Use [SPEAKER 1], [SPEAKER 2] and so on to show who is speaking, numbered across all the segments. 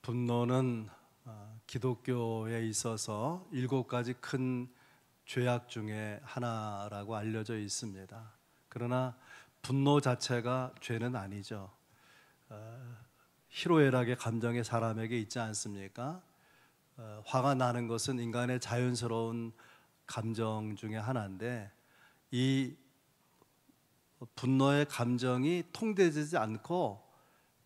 [SPEAKER 1] 분노는 기독교에 있어서 7가지 큰 죄악 중에 하나라고 알려져 있습니다. 그러나 분노 자체가 죄는 아니죠. 희로애락의 감정이 사람에게 있지 않습니까? 화가 나는 것은 인간의 자연스러운 감정 중에 하나인데, 이 분노의 감정이 통제되지 않고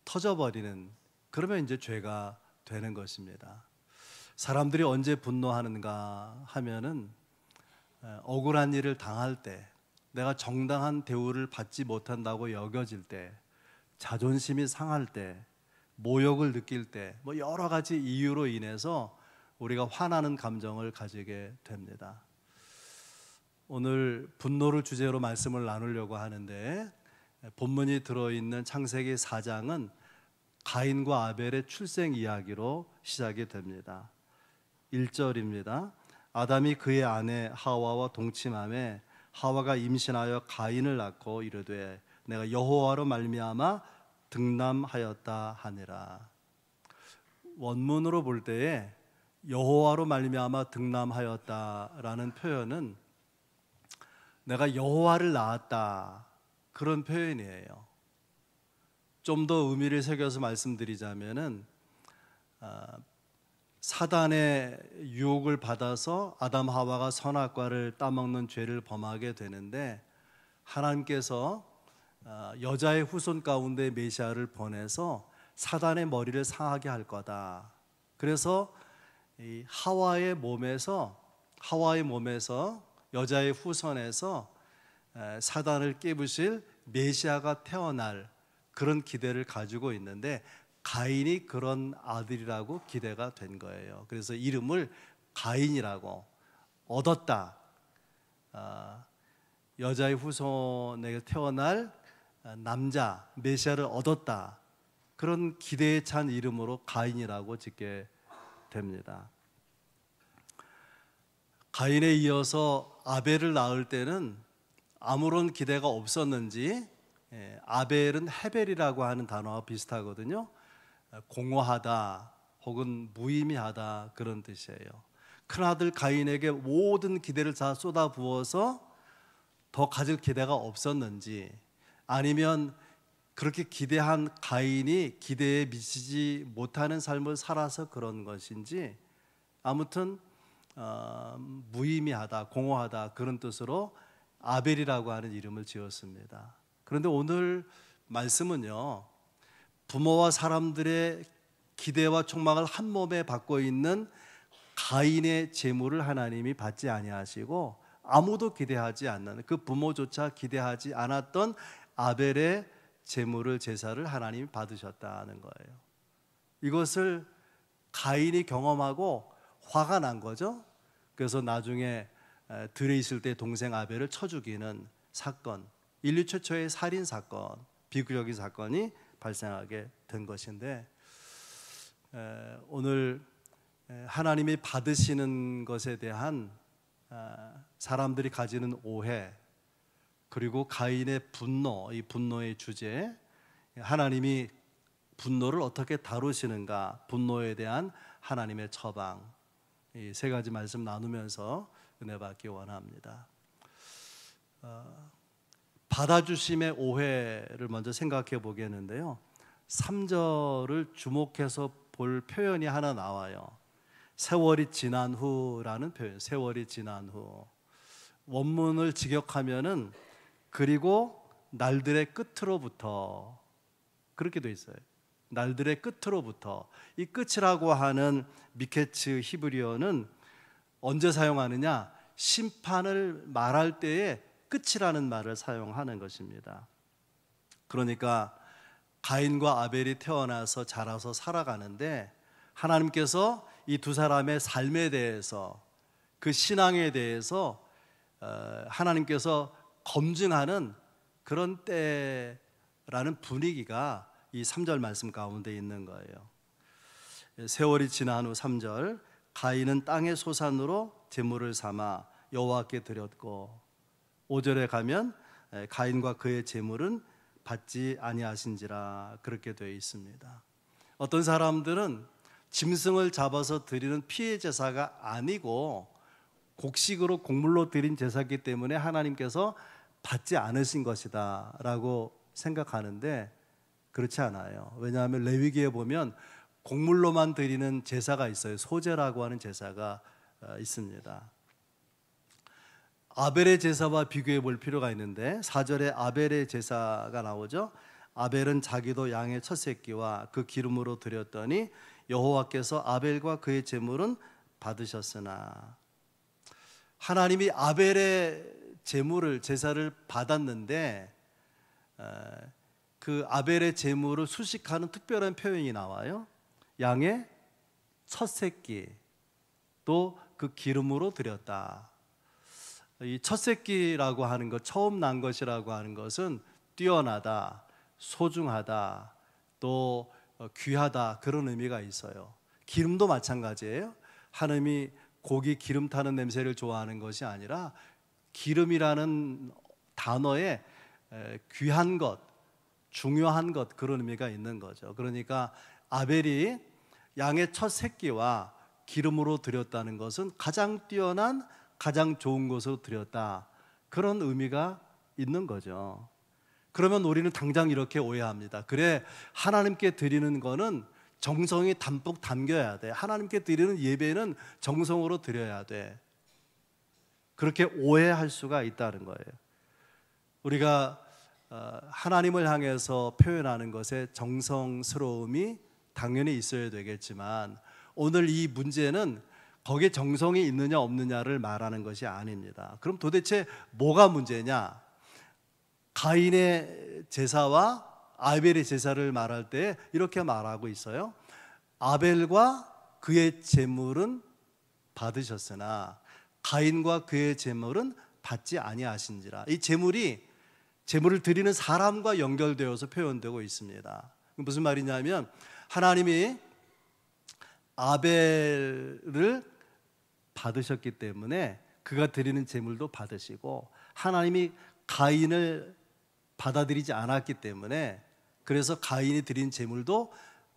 [SPEAKER 1] 터져버리는, 그러면 이제 죄가 되는 것입니다. 사람들이 언제 분노하는가 하면은 억울한 일을 당할 때, 내가 정당한 대우를 받지 못한다고 여겨질 때, 자존심이 상할 때, 모욕을 느낄 때, 여러 가지 이유로 인해서 우리가 화나는 감정을 가지게 됩니다. 오늘 분노를 주제로 말씀을 나누려고 하는데, 본문이 들어있는 창세기 4장은 가인과 아벨의 출생 이야기로 시작이 됩니다. 1절입니다. 아담이 그의 아내 하와와 동침하매 하와가 임신하여 가인을 낳고 이르되 내가 여호와로 말미암아 등남하였다 하니라. 원문으로 볼 때에 여호와로 말미암아 등남하였다라는 표현은 내가 여호와를 낳았다, 그런 표현이에요. 좀 더 의미를 새겨서 말씀드리자면은 사단의 유혹을 받아서 아담 하와가 선악과를 따먹는 죄를 범하게 되는데, 하나님께서 여자의 후손 가운데 메시아를 보내서 사단의 머리를 상하게 할 거다. 그래서 이 하와의 몸에서 여자의 후손에서 사단을 깨부실 메시아가 태어날 그런 기대를 가지고 있는데, 가인이 그런 아들이라고 기대가 된 거예요. 그래서 이름을 가인이라고 얻었다. 여자의 후손에게 태어날 남자 메시아를 얻었다. 그런 기대에 찬 이름으로 가인이라고 짓게 됩니다. 가인에 이어서 아벨을 낳을 때는 아무런 기대가 없었는지, 아벨은 헤벨이라고 하는 단어와 비슷하거든요. 공허하다 혹은 무의미하다, 그런 뜻이에요. 큰아들 가인에게 모든 기대를 다 쏟아부어서 더 가질 기대가 없었는지, 아니면 그렇게 기대한 가인이 기대에 미치지 못하는 삶을 살아서 그런 것인지, 아무튼 무의미하다, 공허하다, 그런 뜻으로 아벨이라고 하는 이름을 지었습니다. 그런데 오늘 말씀은요, 부모와 사람들의 기대와 촉망을 한 몸에 받고 있는 가인의 제물을 하나님이 받지 아니하시고, 아무도 기대하지 않는, 그 부모조차 기대하지 않았던 아벨의 제물을, 제사를 하나님이 받으셨다는 거예요. 이것을 가인이 경험하고 화가 난 거죠. 그래서 나중에 들에 있을 때 동생 아벨을 쳐 죽이는 사건, 인류 최초의 살인 사건, 비극적인 사건이 발생하게 된 것인데, 오늘 하나님이 받으시는 것에 대한 사람들이 가지는 오해, 그리고 가인의 분노, 이 분노의 주제, 하나님이 분노를 어떻게 다루시는가, 분노에 대한 하나님의 처방, 이 3가지 말씀 나누면서 은혜 받기 원합니다. 받아주심의 오해를 먼저 생각해 보겠는데요, 3절을 주목해서 볼 표현이 하나 나와요. 세월이 지난 후라는 표현. 세월이 지난 후. 원문을 직역하면은 그리고 날들의 끝으로부터, 그렇게 돼 있어요. 날들의 끝으로부터. 이 끝이라고 하는 미케츠 히브리어는 언제 사용하느냐, 심판을 말할 때에 끝이라는 말을 사용하는 것입니다. 그러니까 가인과 아벨이 태어나서 자라서 살아가는데, 하나님께서 이 두 사람의 삶에 대해서, 그 신앙에 대해서 하나님께서 검증하는 그런 때라는 분위기가 이 3절 말씀 가운데 있는 거예요. 세월이 지난 후 3절, 가인은 땅의 소산으로 제물을 삼아 여호와께 드렸고, 5절에 가면 가인과 그의 제물은 받지 아니하신지라, 그렇게 되어 있습니다. 어떤 사람들은 짐승을 잡아서 드리는 피의 제사가 아니고 곡식으로 곡물로 드린 제사이기 때문에 하나님께서 받지 않으신 것이다 라고 생각하는데 그렇지 않아요. 왜냐하면 레위기에 보면 곡물로만 드리는 제사가 있어요. 소제라고 하는 제사가 있습니다. 아벨의 제사와 비교해 볼 필요가 있는데 4절에 아벨의 제사가 나오죠. 아벨은 자기도 양의 첫 새끼와 그 기름으로 드렸더니 여호와께서 아벨과 그의 제물은 받으셨으나, 하나님이 아벨의 제사를 받았는데 그 아벨의 제물을 수식하는 특별한 표현이 나와요. 양의 첫 새끼 또 그 기름으로 드렸다. 이 첫 새끼라고 하는 것, 처음 난 것이라고 하는 것은 뛰어나다, 소중하다, 또 귀하다, 그런 의미가 있어요. 기름도 마찬가지예요. 하나님이 고기 기름 타는 냄새를 좋아하는 것이 아니라 기름이라는 단어에 귀한 것, 중요한 것, 그런 의미가 있는 거죠. 그러니까 아벨이 양의 첫 새끼와 기름으로 드렸다는 것은 가장 뛰어난, 가장 좋은 것으로 드렸다, 그런 의미가 있는 거죠. 그러면 우리는 당장 이렇게 오해합니다. 그래, 하나님께 드리는 거는 정성이 담뿍 담겨야 돼. 하나님께 드리는 예배는 정성으로 드려야 돼. 그렇게 오해할 수가 있다는 거예요. 우리가 하나님을 향해서 표현하는 것에 정성스러움이 당연히 있어야 되겠지만 오늘 이 문제는 거기에 정성이 있느냐 없느냐를 말하는 것이 아닙니다. 그럼 도대체 뭐가 문제냐? 가인의 제사와 아벨의 제사를 말할 때 이렇게 말하고 있어요. 아벨과 그의 제물은 받으셨으나 가인과 그의 제물은 받지 아니하신지라. 이 제물을 드리는 사람과 연결되어서 표현되고 있습니다. 무슨 말이냐면 하나님이 아벨을 받으셨기 때문에 그가 드리는 제물도 받으시고, 하나님이 가인을 받아들이지 않았기 때문에 그래서 가인이 드린 제물도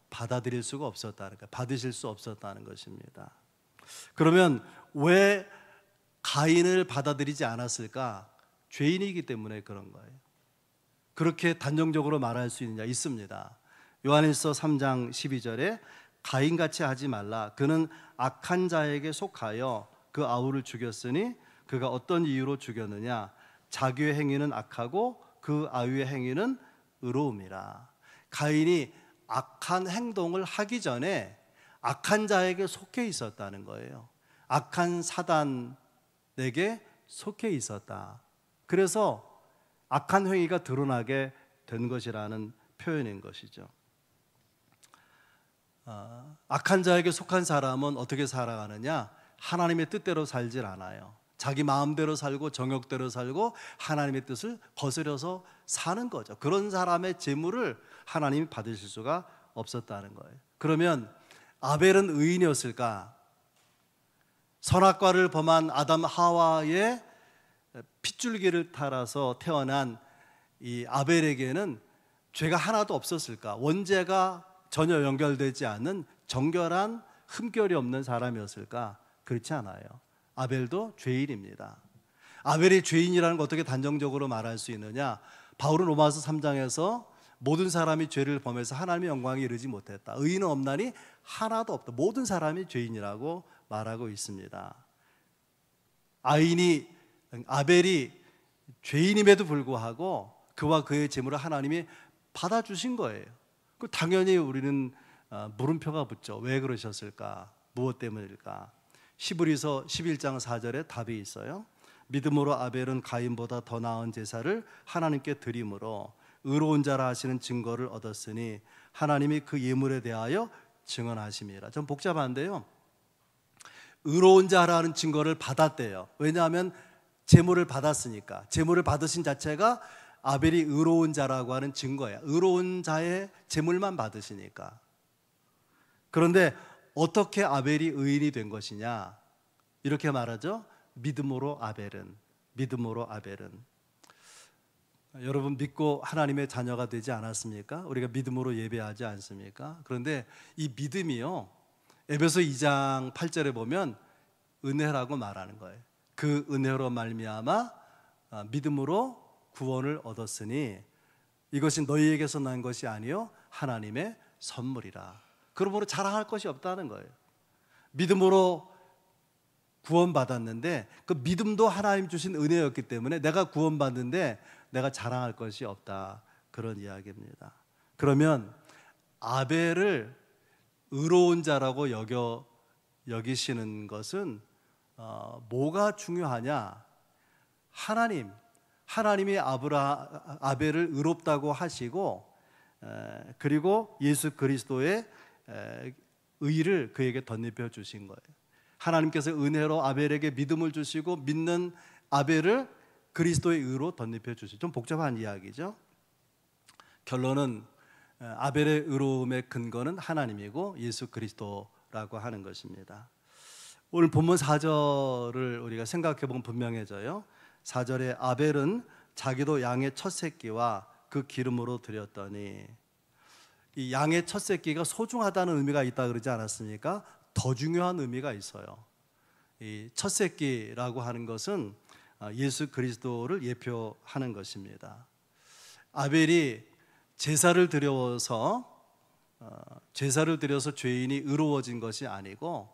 [SPEAKER 1] 받아들일 수가 없었다는 것, 받으실 수 없었다는 것입니다. 그러면 왜 가인을 받아들이지 않았을까? 죄인이기 때문에 그런 거예요. 그렇게 단정적으로 말할 수 있느냐? 있습니다. 요한일서 3장 12절에 가인같이 하지 말라. 그는 악한 자에게 속하여 그 아우를 죽였으니 그가 어떤 이유로 죽였느냐? 자기의 행위는 악하고 그 아우의 행위는 의로움이라. 가인이 악한 행동을 하기 전에 악한 자에게 속해 있었다는 거예요. 악한 사단에게 속해 있었다. 그래서 악한 행위가 드러나게 된 것이라는 표현인 것이죠. 악한 자에게 속한 사람은 어떻게 살아가느냐? 하나님의 뜻대로 살질 않아요. 자기 마음대로 살고 정욕대로 살고 하나님의 뜻을 거스려서 사는 거죠. 그런 사람의 재물을 하나님이 받으실 수가 없었다는 거예요. 그러면 아벨은 의인이었을까? 선악과를 범한 아담 하와의 핏줄기를 따라서 태어난 이 아벨에게는 죄가 하나도 없었을까? 원죄가 전혀 연결되지 않는 정결한 흠결이 없는 사람이었을까? 그렇지 않아요. 아벨도 죄인입니다. 아벨이 죄인이라는 걸 어떻게 단정적으로 말할 수 있느냐? 바울은 로마서 3장에서 모든 사람이 죄를 범해서 하나님의 영광에 이르지 못했다. 의인은 없나니 하나도 없다. 모든 사람이 죄인이라고 말하고 있습니다. 아벨이 죄인임에도 불구하고 그와 그의 제물을 하나님이 받아주신 거예요. 당연히 우리는 물음표가 붙죠. 왜 그러셨을까? 무엇 때문일까? 히브리서 11장 4절에 답이 있어요. 믿음으로 아벨은 가인보다 더 나은 제사를 하나님께 드림으로 의로운 자라 하시는 증거를 얻었으니 하나님이 그 예물에 대하여 증언하심이라. 좀 복잡한데요, 의로운 자라는 증거를 받았대요. 왜냐하면 제물을 받았으니까. 제물을 받으신 자체가 아벨이 의로운 자라고 하는 증거야. 의로운 자의 제물만 받으시니까. 그런데 어떻게 아벨이 의인이 된 것이냐? 이렇게 말하죠. 믿음으로 아벨은. 여러분 믿고 하나님의 자녀가 되지 않았습니까? 우리가 믿음으로 예배하지 않습니까? 그런데 이 믿음이요, 에베소 2장 8절에 보면 은혜라고 말하는 거예요. 그 은혜로 말미암아 믿음으로 구원을 얻었으니 이것이 너희에게서 난 것이 아니요 하나님의 선물이라. 그러므로 자랑할 것이 없다는 거예요. 믿음으로 구원받았는데 그 믿음도 하나님 주신 은혜였기 때문에 내가 구원받는데 내가 자랑할 것이 없다, 그런 이야기입니다. 그러면 아벨을 의로운 자라고 여기시는 것은 뭐가 중요하냐? 하나님이 아벨을 의롭다고 하시고 그리고 예수 그리스도의 의를 그에게 덧입혀 주신 거예요. 하나님께서 은혜로 아벨에게 믿음을 주시고 믿는 아벨을 그리스도의 의로 덧입혀 주시죠. 좀 복잡한 이야기죠. 결론은 아벨의 의로움의 근거는 하나님이고 예수 그리스도라고 하는 것입니다. 오늘 본문 4절을 우리가 생각해 보면 분명해져요. 4절에 아벨은 자기도 양의 첫 새끼와 그 기름으로 드렸더니, 이 양의 첫 새끼가 소중하다는 의미가 있다 그러지 않았습니까? 더 중요한 의미가 있어요. 이 첫 새끼라고 하는 것은 예수 그리스도를 예표하는 것입니다. 아벨이 제사를 드려서 죄인이 의로워진 것이 아니고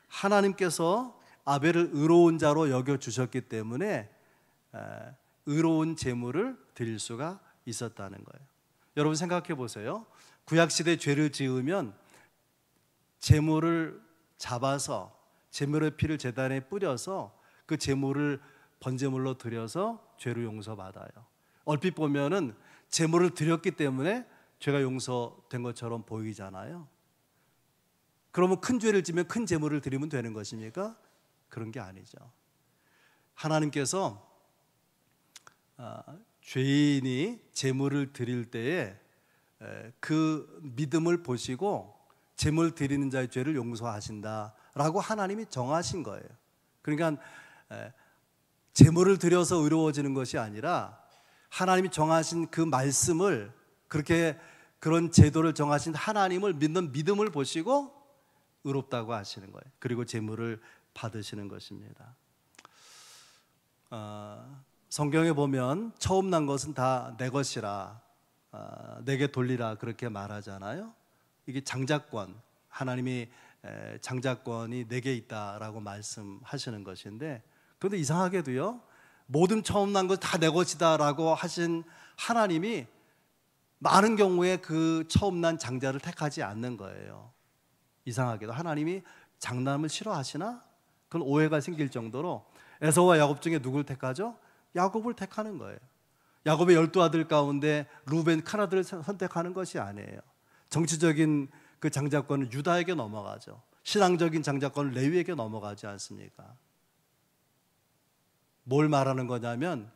[SPEAKER 1] 하나님께서 아벨을 의로운 자로 여겨주셨기 때문에 의로운 제물을 드릴 수가 있었다는 거예요. 여러분 생각해 보세요. 구약시대 죄를 지으면 제물을 잡아서 제물의 피를 제단에 뿌려서 그 제물을 번제물로 드려서 죄를 용서받아요. 얼핏 보면은 제물을 드렸기 때문에 죄가 용서된 것처럼 보이잖아요. 그러면 큰 죄를 지면 큰 제물을 드리면 되는 것입니까? 그런 게 아니죠. 하나님께서 죄인이 제물을 드릴 때에 그 믿음을 보시고 제물 드리는 자의 죄를 용서하신다라고 하나님이 정하신 거예요. 그러니까 제물을 드려서 의로워지는 것이 아니라 하나님이 정하신 그 말씀을, 그런 제도를 정하신 하나님을 믿는 믿음을 보시고 의롭다고 하시는 거예요. 그리고 제물을 받으시는 것입니다. 성경에 보면 처음 난 것은 다 내 것이라, 내게 돌리라, 그렇게 말하잖아요. 이게 장자권, 하나님이 장자권이 내게 있다라고 말씀하시는 것인데, 그런데 이상하게도요, 모든 처음 난 것 다 내 것이다 라고 하신 하나님이 많은 경우에 그 처음 난 장자를 택하지 않는 거예요. 이상하게도 하나님이 장남을 싫어하시나? 그런 오해가 생길 정도로 에서와 야곱 중에 누구를 택하죠? 야곱을 택하는 거예요. 야곱의 12아들 가운데 루벤, 큰 아들을 선택하는 것이 아니에요. 정치적인 그 장자권은 유다에게 넘어가죠. 신앙적인 장자권은 레위에게 넘어가지 않습니까? 뭘 말하는 거냐면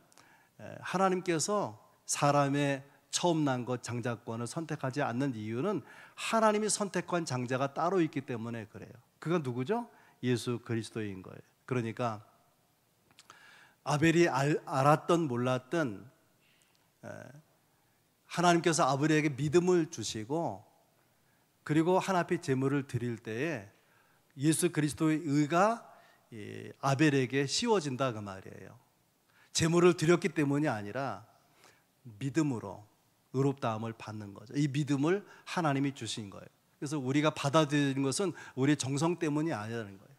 [SPEAKER 1] 하나님께서 사람의 처음 난 것 장자권을 선택하지 않는 이유는 하나님이 선택한 장자가 따로 있기 때문에 그래요. 그가 누구죠? 예수 그리스도인 거예요. 그러니까 아벨이 알았던 몰랐던 하나님께서 아벨에게 믿음을 주시고 그리고 하나님 제물을 드릴 때에 예수 그리스도의 의가 아벨에게 씌워진다 그 말이에요. 제물을 드렸기 때문이 아니라 믿음으로 의롭다함을 받는 거죠. 이 믿음을 하나님이 주신 거예요. 그래서 우리가 받아들이는 것은 우리의 정성 때문이 아니라는 거예요.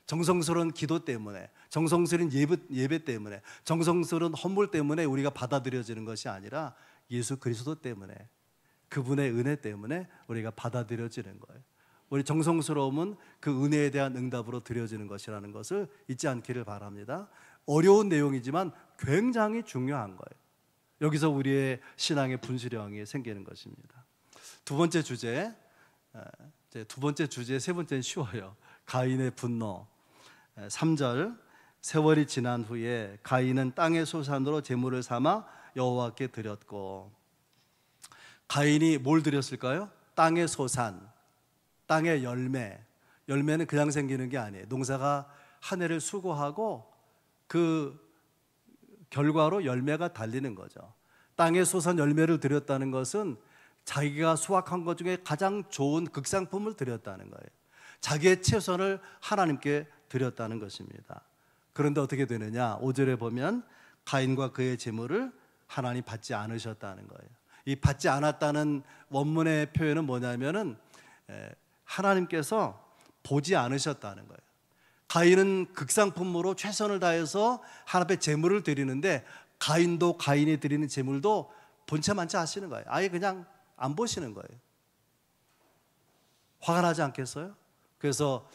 [SPEAKER 1] 정성스러운 기도 때문에, 정성스러운 예배 때문에, 정성스러운 헌물 때문에 우리가 받아들여지는 것이 아니라 예수 그리스도 때문에, 그분의 은혜 때문에 우리가 받아들여지는 거예요. 우리 정성스러움은 그 은혜에 대한 응답으로 드려지는 것이라는 것을 잊지 않기를 바랍니다. 어려운 내용이지만 굉장히 중요한 거예요. 여기서 우리의 신앙의 분수령이 생기는 것입니다. 두 번째 주제, 세 번째는 쉬워요. 가인의 분노. 3절, 세월이 지난 후에 가인은 땅의 소산으로 제물을 삼아 여호와께 드렸고. 가인이 뭘 드렸을까요? 땅의 소산, 땅의 열매. 열매는 그냥 생기는 게 아니에요. 농사가 한 해를 수고하고 그 결과로 열매가 달리는 거죠. 땅의 소산 열매를 드렸다는 것은 자기가 수확한 것 중에 가장 좋은 극상품을 드렸다는 거예요. 자기의 최선을 하나님께 드렸다는 것입니다. 그런데 어떻게 되느냐? 5절에 보면 가인과 그의 재물을 하나님 받지 않으셨다는 거예요. 이 받지 않았다는 원문의 표현은 뭐냐면은 하나님께서 보지 않으셨다는 거예요. 가인은 극상품으로 최선을 다해서 하나님 앞에 재물을 드리는데 가인도 가인이 드리는 재물도 본체 만치 하시는 거예요. 아예 그냥 안 보시는 거예요. 화가 나지 않겠어요? 그래서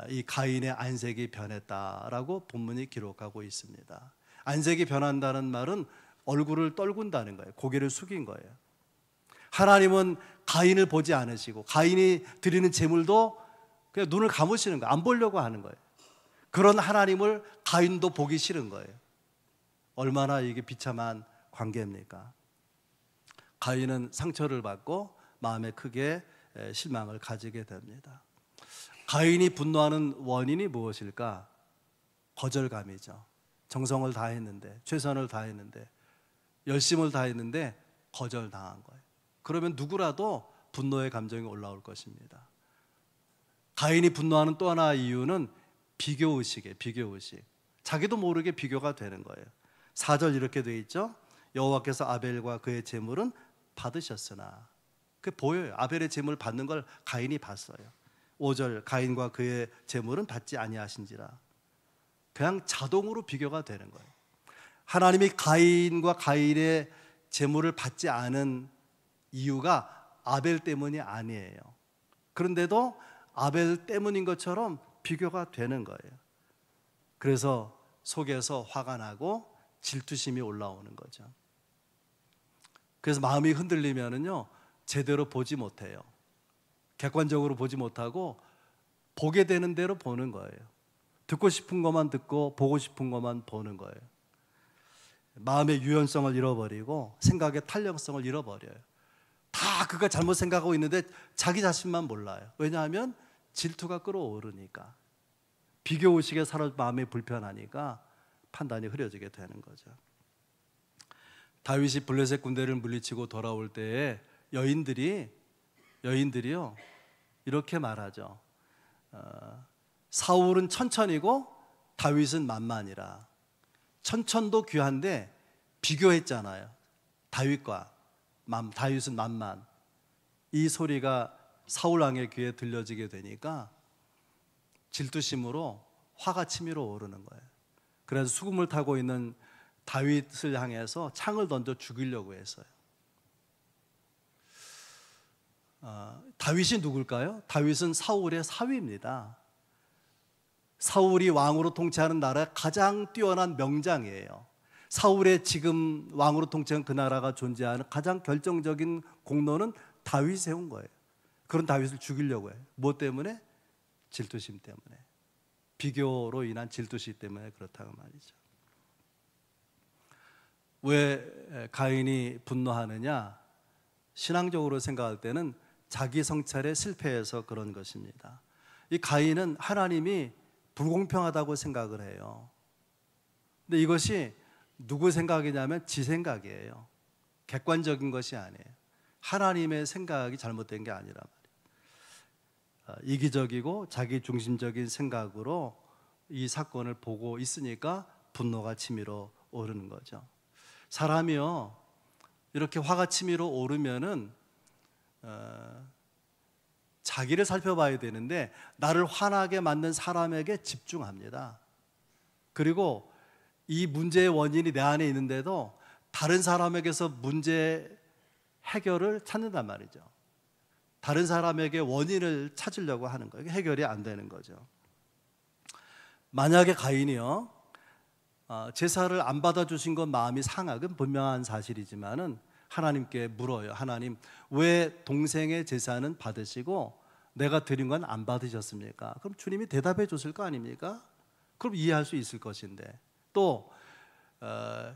[SPEAKER 1] 이 가인의 안색이 변했다라고 본문이 기록하고 있습니다. 안색이 변한다는 말은 얼굴을 떨군다는 거예요. 고개를 숙인 거예요. 하나님은 가인을 보지 않으시고 가인이 드리는 재물도 그냥 눈을 감으시는 거예요. 안 보려고 하는 거예요. 그런 하나님을 가인도 보기 싫은 거예요. 얼마나 이게 비참한 관계입니까? 가인은 상처를 받고 마음에 크게 실망을 가지게 됩니다. 가인이 분노하는 원인이 무엇일까? 거절감이죠. 정성을 다했는데, 최선을 다했는데, 열심을 다했는데 거절당한 거예요. 그러면 누구라도 분노의 감정이 올라올 것입니다. 가인이 분노하는 또 하나의 이유는 비교의식이에요. 비교의식. 자기도 모르게 비교가 되는 거예요. 4절 이렇게 되어 있죠. 여호와께서 아벨과 그의 재물은 받으셨으나, 그게 보여요. 아벨의 재물 받는 걸 가인이 봤어요. 5절 가인과 그의 재물은 받지 아니하신지라. 그냥 자동으로 비교가 되는 거예요. 하나님이 가인과 가인의 재물을 받지 않은 이유가 아벨 때문이 아니에요. 그런데도 아벨 때문인 것처럼 비교가 되는 거예요. 그래서 속에서 화가 나고 질투심이 올라오는 거죠. 그래서 마음이 흔들리면은요, 제대로 보지 못해요. 객관적으로 보지 못하고 보게 되는 대로 보는 거예요. 듣고 싶은 것만 듣고 보고 싶은 것만 보는 거예요. 마음의 유연성을 잃어버리고 생각의 탄력성을 잃어버려요. 다 그가 잘못 생각하고 있는데 자기 자신만 몰라요. 왜냐하면 질투가 끌어오르니까, 비교의식에 살아 마음이 불편하니까 판단이 흐려지게 되는 거죠. 다윗이 블레셋 군대를 물리치고 돌아올 때에 여인들이요 이렇게 말하죠. 사울은 천천이고 다윗은 만만이라. 천천도 귀한데 비교했잖아요. 다윗과 다윗은 만만. 이 소리가 사울 왕의 귀에 들려지게 되니까 질투심으로 화가 치밀어 오르는 거예요. 그래서 수금을 타고 있는 다윗을 향해서 창을 던져 죽이려고 했어요. 다윗이 누굴까요? 다윗은 사울의 사위입니다. 사울이 왕으로 통치하는 나라의 가장 뛰어난 명장이에요. 사울의 지금 왕으로 통치한 그 나라가 존재하는 가장 결정적인 공로는 다윗이 세운 거예요. 그런 다윗을 죽이려고 해요. 무엇 때문에? 질투심 때문에. 비교로 인한 질투심 때문에 그렇다고 말이죠. 왜 가인이 분노하느냐? 신앙적으로 생각할 때는 자기 성찰에 실패해서 그런 것입니다. 이 가인은 하나님이 불공평하다고 생각을 해요. 근데 이것이 누구 생각이냐면 지 생각이에요. 객관적인 것이 아니에요. 하나님의 생각이 잘못된 게 아니라 말이에요. 이기적이고 자기중심적인 생각으로 이 사건을 보고 있으니까 분노가 치밀어 오르는 거죠. 사람이요 이렇게 화가 치밀어 오르면은 자기를 살펴봐야 되는데 나를 화나게 만든 사람에게 집중합니다. 그리고 이 문제의 원인이 내 안에 있는데도 다른 사람에게서 문제 해결을 찾는단 말이죠. 다른 사람에게 원인을 찾으려고 하는 거예요. 해결이 안 되는 거죠. 만약에 가인이요 제사를 안 받아주신 건 마음이 상하건 분명한 사실이지만은 하나님께 물어요. 하나님, 왜 동생의 제사는 받으시고 내가 드린 건 안 받으셨습니까? 그럼 주님이 대답해 줬을 거 아닙니까? 그럼 이해할 수 있을 것인데, 또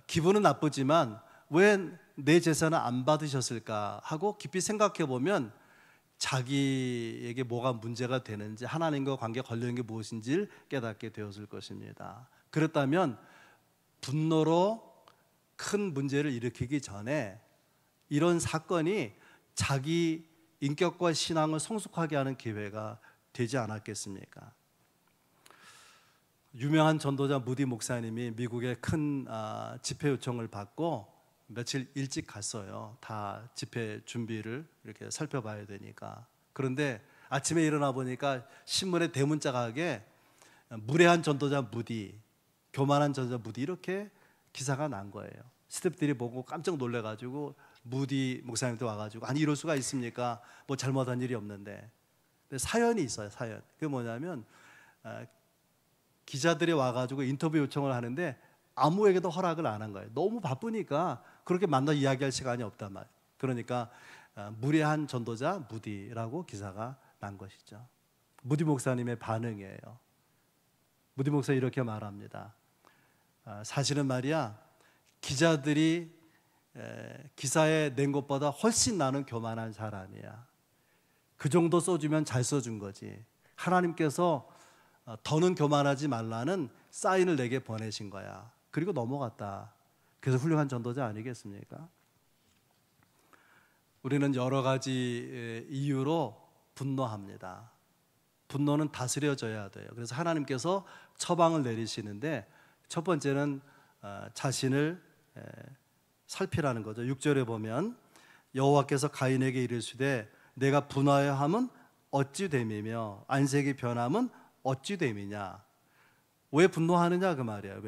[SPEAKER 1] 기분은 나쁘지만 왜 내 제사는 안 받으셨을까 하고 깊이 생각해 보면 자기에게 뭐가 문제가 되는지, 하나님과 관계가 걸려있는 게 무엇인지를 깨닫게 되었을 것입니다. 그렇다면 분노로 큰 문제를 일으키기 전에 이런 사건이 자기 인격과 신앙을 성숙하게 하는 기회가 되지 않았겠습니까? 유명한 전도자 무디 목사님이 미국의 큰 집회 요청을 받고 며칠 일찍 갔어요. 다 집회 준비를 이렇게 살펴봐야 되니까. 그런데 아침에 일어나 보니까 신문에 대문짝하게 무례한 전도자 무디, 교만한 전도자 무디 이렇게 기사가 난 거예요. 스태프들이 보고 깜짝 놀래가지고 무디 목사님도 와가지고 아니 이럴 수가 있습니까? 뭐 잘못한 일이 없는데. 근데 사연이 있어요. 사연. 그게 뭐냐면 기자들이 와가지고 인터뷰 요청을 하는데 아무에게도 허락을 안 한 거예요. 너무 바쁘니까 그렇게 만나 이야기할 시간이 없단 말이에요. 그러니까 무례한 전도자 무디라고 기사가 난 것이죠. 무디 목사님의 반응이에요. 무디 목사 이렇게 말합니다. 사실은 말이야 기자들이 기사에 낸 것보다 훨씬 나는 교만한 사람이야. 그 정도 써주면 잘 써준 거지. 하나님께서 더는 교만하지 말라는 사인을 내게 보내신 거야. 그리고 넘어갔다. 그래서 훌륭한 전도자 아니겠습니까? 우리는 여러 가지 이유로 분노합니다. 분노는 다스려져야 돼요. 그래서 하나님께서 처방을 내리시는데 첫 번째는 자신을 살피라는 거죠. 6절에 보면 여호와께서 가인에게 이르시되 내가 분하여 함은 어찌 됨이며 안색이 변함은 어찌 됨이냐. 왜 분노하느냐 그 말이야.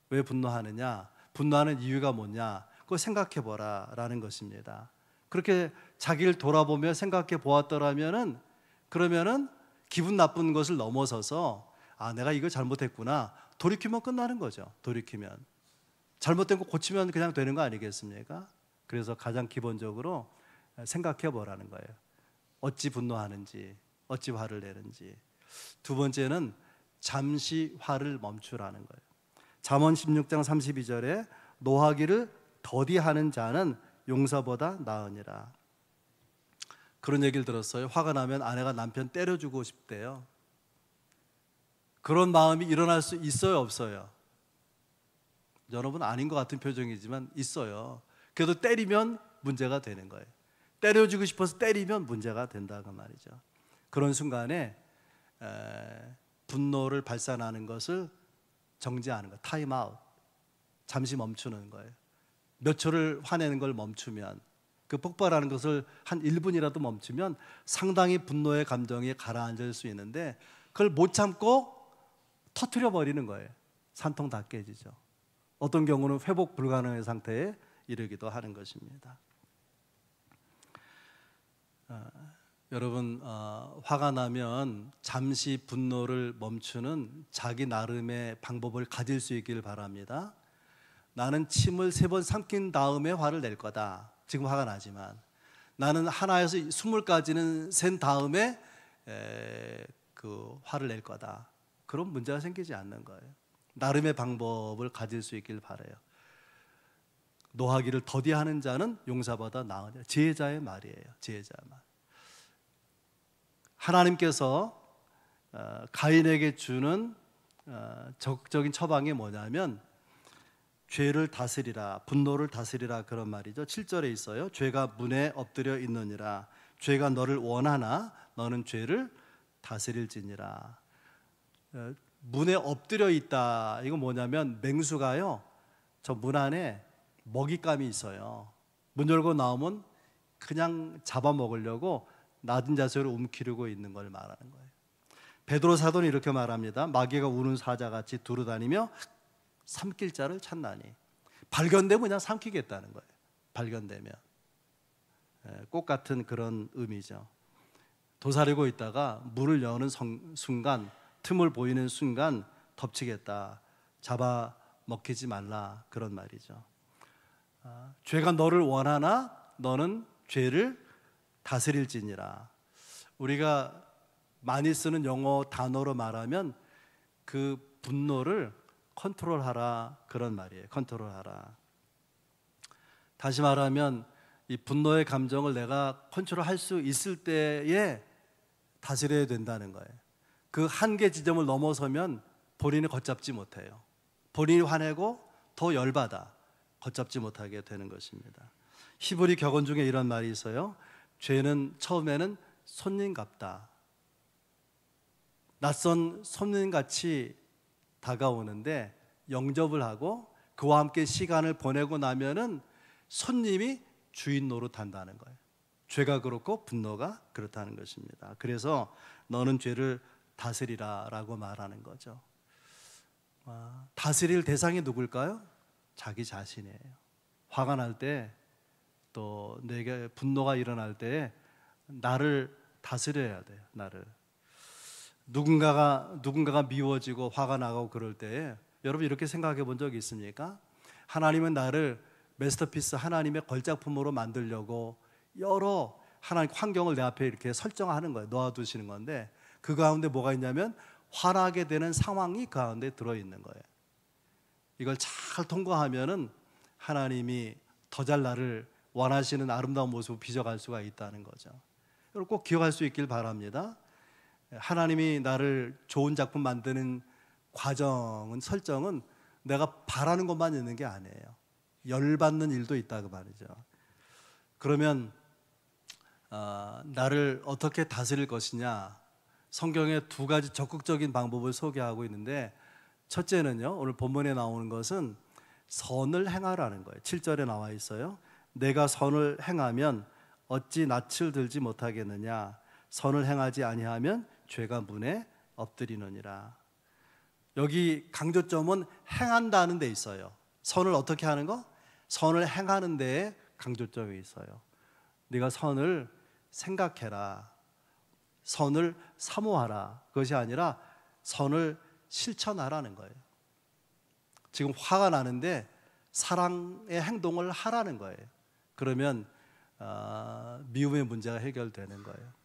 [SPEAKER 1] 왜 분노하느냐. 분노하는 이유가 뭐냐. 그거 생각해 보라 라는 것입니다. 그렇게 자기를 돌아보며 생각해 보았더라면은 그러면은 기분 나쁜 것을 넘어서서 내가 이거 잘못했구나 돌이키면 끝나는 거죠. 돌이키면 잘못된 거 고치면 그냥 되는 거 아니겠습니까? 그래서 가장 기본적으로 생각해 보라는 거예요. 어찌 분노하는지, 어찌 화를 내는지. 두 번째는 잠시 화를 멈추라는 거예요. 잠언 16장 32절에 노하기를 더디하는 자는 용사보다 나으니라. 그런 얘기를 들었어요. 화가 나면 아내가 남편 때려주고 싶대요. 그런 마음이 일어날 수 있어요, 없어요? 여러분 아닌 것 같은 표정이지만 있어요. 그래도 때리면 문제가 되는 거예요. 때려주고 싶어서 때리면 문제가 된다고 말이죠. 그런 순간에 분노를 발산하는 것을 정지하는 거예요. 타임 아웃. 잠시 멈추는 거예요. 몇 초를 화내는 걸 멈추면, 그 폭발하는 것을 한 1분이라도 멈추면 상당히 분노의 감정이 가라앉을 수 있는데 그걸 못 참고 터뜨려 버리는 거예요. 산통 다 깨지죠. 어떤 경우는 회복 불가능한 상태에 이르기도 하는 것입니다. 여러분 화가 나면 잠시 분노를 멈추는 자기 나름의 방법을 가질 수 있기를 바랍니다. 나는 침을 3번 삼킨 다음에 화를 낼 거다. 지금 화가 나지만 나는 하나에서 20까지는 센 다음에 그 화를 낼 거다. 그런 문제가 생기지 않는 거예요. 나름의 방법을 가질 수 있길 바라요. 노하기를 더디하는 자는 용사보다 나으니라. 지혜자의 말이에요. 지혜자의 말. 하나님께서 가인에게 주는 적극적인 처방이 뭐냐면 죄를 다스리라, 분노를 다스리라 그런 말이죠. 7절에 있어요. 죄가 문에 엎드려 있느니라. 죄가 너를 원하나 너는 죄를 다스릴지니라. 문에 엎드려 있다. 이거 뭐냐면 맹수가요, 저 문 안에 먹잇감이 있어요. 문 열고 나오면 그냥 잡아먹으려고 낮은 자세로 움키르고 있는 걸 말하는 거예요. 베드로 사도는 이렇게 말합니다. 마귀가 우는 사자같이 두루다니며 삼킬 자를 찾나니. 발견되면 그냥 삼키겠다는 거예요. 발견되면. 꽃 같은 그런 의미죠. 도사리고 있다가 문을 여는 순간, 틈을 보이는 순간 덮치겠다. 잡아 먹히지 말라 그런 말이죠. 죄가 너를 원하나 너는 죄를 다스릴지니라. 우리가 많이 쓰는 영어 단어로 말하면 그 분노를 컨트롤하라 그런 말이에요. 컨트롤하라. 다시 말하면 이 분노의 감정을 내가 컨트롤할 수 있을 때에 다스려야 된다는 거예요. 그 한계 지점을 넘어서면 본인이 걷잡지 못해요. 본인이 화내고 더 열받아 걷잡지 못하게 되는 것입니다. 히브리 격언 중에 이런 말이 있어요. 죄는 처음에는 손님 같다. 낯선 손님같이 다가오는데 영접을 하고 그와 함께 시간을 보내고 나면은 손님이 주인 노릇한다는 거예요. 죄가 그렇고 분노가 그렇다는 것입니다. 그래서 너는 죄를 다스리라라고 말하는 거죠. 다스릴 대상이 누굴까요? 자기 자신이에요. 화가 날 때, 또 내게 분노가 일어날 때 나를 다스려야 돼요. 나를. 누군가가 미워지고 화가 나고 그럴 때에 여러분 이렇게 생각해 본 적 있습니까? 하나님은 나를 마스터피스, 하나님의 걸작품으로 만들려고 여러 하나님 환경을 내 앞에 이렇게 설정하는 거예요. 놓아두시는 건데 그 가운데 뭐가 있냐면 화나게 되는 상황이 그 가운데 들어있는 거예요. 이걸 잘 통과하면은 하나님이 더 잘 나를 원하시는 아름다운 모습을 빚어갈 수가 있다는 거죠. 여러분 꼭 기억할 수 있길 바랍니다. 하나님이 나를 좋은 작품 만드는 과정은, 설정은 내가 바라는 것만 있는 게 아니에요. 열받는 일도 있다 그 말이죠. 그러면 나를 어떻게 다스릴 것이냐, 성경에 두 가지 적극적인 방법을 소개하고 있는데, 첫째는요, 오늘 본문에 나오는 것은 선을 행하라는 거예요. 7절에 나와 있어요. 내가 선을 행하면 어찌 낯을 들지 못하겠느냐, 선을 행하지 아니하면 죄가 문에 엎드리느니라. 여기 강조점은 행한다는 데 있어요. 선을 어떻게 하는 거? 선을 행하는 데에 강조점이 있어요. 네가 선을 생각해라, 선을 사모하라. 그것이 아니라 선을 실천하라는 거예요. 지금 화가 나는데 사랑의 행동을 하라는 거예요. 그러면 미움의 문제가 해결되는 거예요.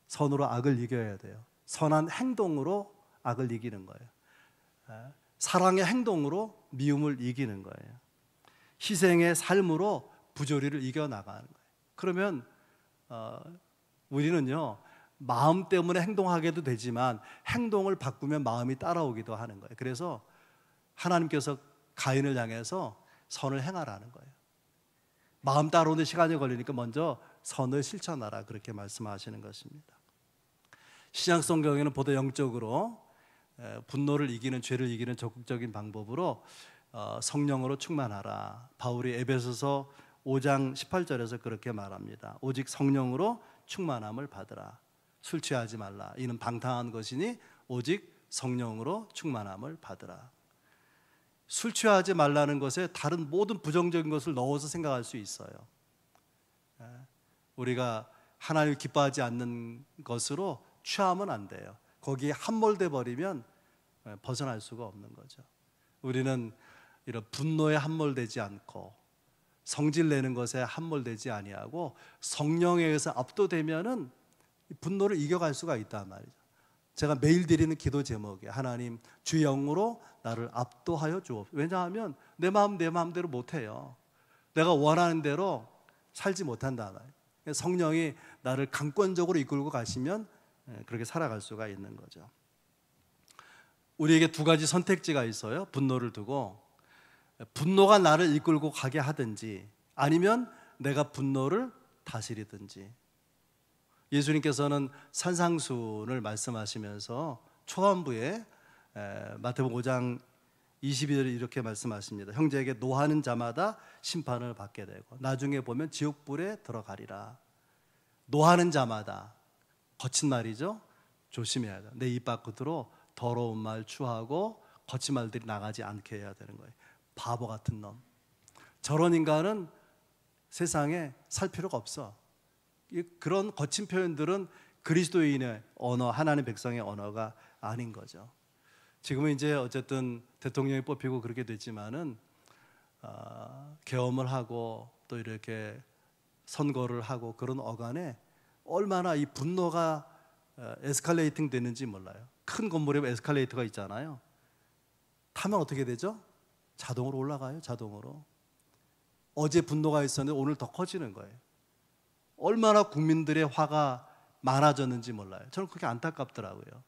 [SPEAKER 1] 선으로 악을 이겨야 돼요. 선한 행동으로 악을 이기는 거예요. 사랑의 행동으로 미움을 이기는 거예요. 희생의 삶으로 부조리를 이겨나가는 거예요. 그러면 우리는요, 마음 때문에 행동하게도 되지만 행동을 바꾸면 마음이 따라오기도 하는 거예요. 그래서 하나님께서 가인을 향해서 선을 행하라는 거예요. 마음 따라오는데 시간이 걸리니까 먼저 선을 실천하라, 그렇게 말씀하시는 것입니다. 신약 성경에는 보다 영적으로 분노를 이기는, 죄를 이기는 적극적인 방법으로 성령으로 충만하라. 바울이 에베소서 5장 18절에서 그렇게 말합니다. 오직 성령으로 충만함을 받으라. 술 취하지 말라. 이는 방탕한 것이니 오직 성령으로 충만함을 받으라. 술 취하지 말라는 것에 다른 모든 부정적인 것을 넣어서 생각할 수 있어요. 우리가 하나님을 기뻐하지 않는 것으로 취하면 안 돼요. 거기에 함몰돼 버리면 벗어날 수가 없는 거죠. 우리는 이런 분노에 함몰되지 않고 성질 내는 것에 함몰되지 아니하고 성령에 의해서 압도되면은 분노를 이겨갈 수가 있단 말이죠. 제가 매일 드리는 기도 제목이에요. 하나님, 주 영으로 나를 압도하여 주옵소서. 왜냐하면 내 마음대로 못해요. 내가 원하는 대로 살지 못한단 말이에요. 성령이 나를 강권적으로 이끌고 가시면 그렇게 살아갈 수가 있는 거죠. 우리에게 두 가지 선택지가 있어요. 분노를 두고 분노가 나를 이끌고 가게 하든지 아니면 내가 분노를 다스리든지. 예수님께서는 산상수훈을 말씀하시면서 초반부에 마태복음 5장 22절에 이렇게 말씀하십니다. 형제에게 노하는 자마다 심판을 받게 되고 나중에 보면 지옥불에 들어가리라. 노하는 자마다, 거친 말이죠. 조심해야 돼요. 내 입 밖으로 더러운 말, 추하고 거친 말들이 나가지 않게 해야 되는 거예요. 바보 같은 놈, 저런 인간은 세상에 살 필요가 없어. 그런 거친 표현들은 그리스도인의 언어, 하나님 백성의 언어가 아닌 거죠. 지금은 이제 어쨌든 대통령이 뽑히고 그렇게 됐지만은 계엄을 하고 또 이렇게 선거를 하고 그런 어간에 얼마나 이 분노가 에스컬레이팅 되는지 몰라요. 큰 건물에 에스컬레이터가 있잖아요. 타면 어떻게 되죠? 자동으로 올라가요. 자동으로. 어제 분노가 있었는데 오늘 더 커지는 거예요. 얼마나 국민들의 화가 많아졌는지 몰라요. 저는 그게 안타깝더라고요.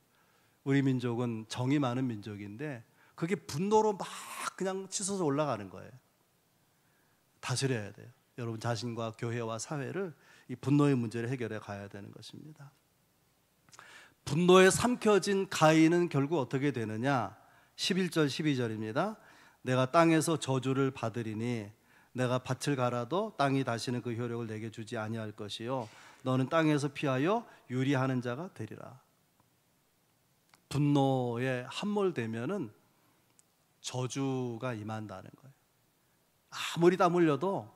[SPEAKER 1] 우리 민족은 정이 많은 민족인데 그게 분노로 막 그냥 치솟아 올라가는 거예요. 다스려야 돼요. 여러분 자신과 교회와 사회를 이 분노의 문제를 해결해 가야 되는 것입니다. 분노에 삼켜진 가인은 결국 어떻게 되느냐? 11절 12절입니다. 내가 땅에서 저주를 받으리니 내가 밭을 갈아도 땅이 다시는 그 효력을 내게 주지 아니할 것이요 너는 땅에서 피하여 유리하는 자가 되리라. 분노에 함몰되면은 저주가 임한다는 거예요. 아무리 땀 흘려도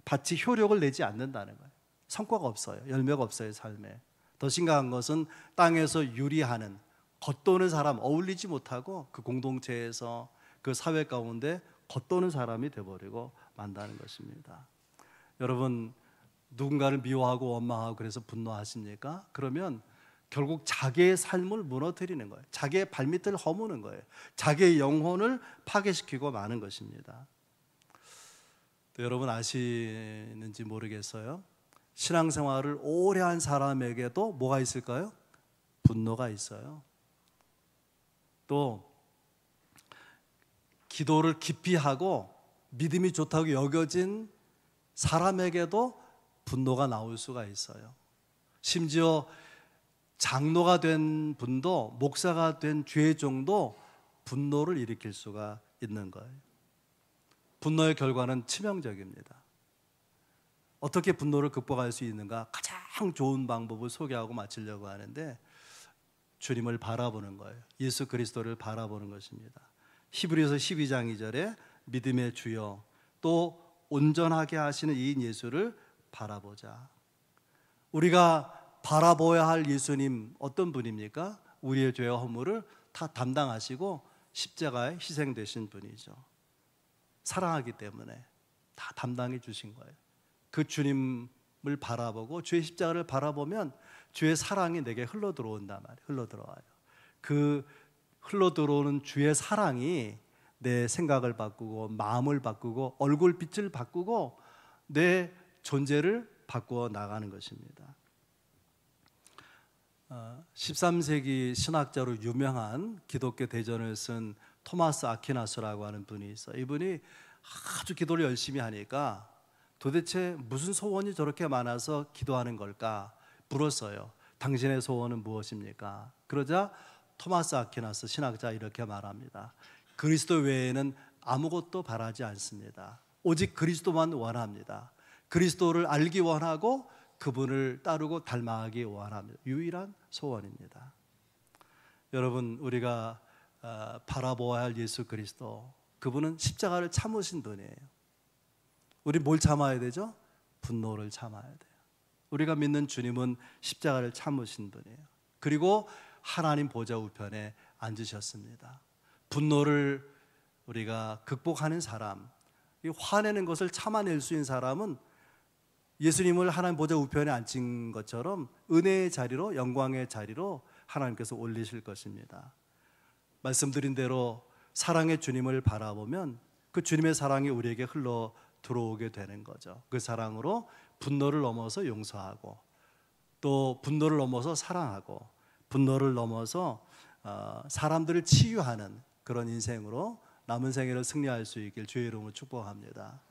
[SPEAKER 1] 밭이 효력을 내지 않는다는 거예요. 성과가 없어요. 열매가 없어요, 삶에. 더 심각한 것은 땅에서 유리하는, 겉도는 사람, 어울리지 못하고 그 공동체에서 그 사회 가운데 겉도는 사람이 되어버리고 만다는 것입니다. 여러분, 누군가를 미워하고 원망하고 그래서 분노하십니까? 그러면 결국 자기의 삶을 무너뜨리는 거예요. 자기의 발밑을 허무는 거예요. 자기의 영혼을 파괴시키고 마는 것입니다. 또 여러분 아시는지 모르겠어요. 신앙생활을 오래 한 사람에게도 뭐가 있을까요? 분노가 있어요. 또 기도를 깊이 하고 믿음이 좋다고 여겨진 사람에게도 분노가 나올 수가 있어요. 심지어 장로가 된 분도, 목사가 된 죄종도 분노를 일으킬 수가 있는 거예요. 분노의 결과는 치명적입니다. 어떻게 분노를 극복할 수 있는가? 가장 좋은 방법을 소개하고 마치려고 하는데 주님을 바라보는 거예요. 예수 그리스도를 바라보는 것입니다. 히브리서 12장 2절에 믿음의 주여 또 온전하게 하시는 이인 예수를 바라보자. 우리가 바라보아야 할 예수님 어떤 분입니까? 우리의 죄와 허물을 다 담당하시고 십자가에 희생되신 분이죠. 사랑하기 때문에 다 담당해 주신 거예요. 그 주님을 바라보고 주의 십자가를 바라보면 주의 사랑이 내게 흘러 들어온단 말이에요. 흘러 들어와요. 그 흘러 들어오는 주의 사랑이 내 생각을 바꾸고 마음을 바꾸고 얼굴빛을 바꾸고 내 존재를 바꾸어 나가는 것입니다. 13세기 신학자로 유명한 기독교 대전을 쓴 토마스 아퀴나스라고 하는 분이 있어요. 이분이 아주 기도를 열심히 하니까 도대체 무슨 소원이 저렇게 많아서 기도하는 걸까 물었어요. 당신의 소원은 무엇입니까? 그러자 토마스 아퀴나스 신학자 이렇게 말합니다. 그리스도 외에는 아무것도 바라지 않습니다. 오직 그리스도만 원합니다. 그리스도를 알기 원하고 그분을 따르고 닮아가기 원합니다. 유일한 소원입니다. 여러분, 우리가 바라보아야 할 예수 그리스도, 그분은 십자가를 참으신 분이에요. 우리 뭘 참아야 되죠? 분노를 참아야 돼요. 우리가 믿는 주님은 십자가를 참으신 분이에요. 그리고 하나님 보좌 우편에 앉으셨습니다. 분노를 우리가 극복하는 사람, 이 화내는 것을 참아낼 수 있는 사람은 예수님을 하나님 보좌 우편에 앉힌 것처럼 은혜의 자리로, 영광의 자리로 하나님께서 올리실 것입니다. 말씀드린 대로 사랑의 주님을 바라보면 그 주님의 사랑이 우리에게 흘러 들어오게 되는 거죠. 그 사랑으로 분노를 넘어서 용서하고 또 분노를 넘어서 사랑하고 분노를 넘어서 사람들을 치유하는 그런 인생으로 남은 생애를 승리할 수 있길 주의 이름으로 축복합니다.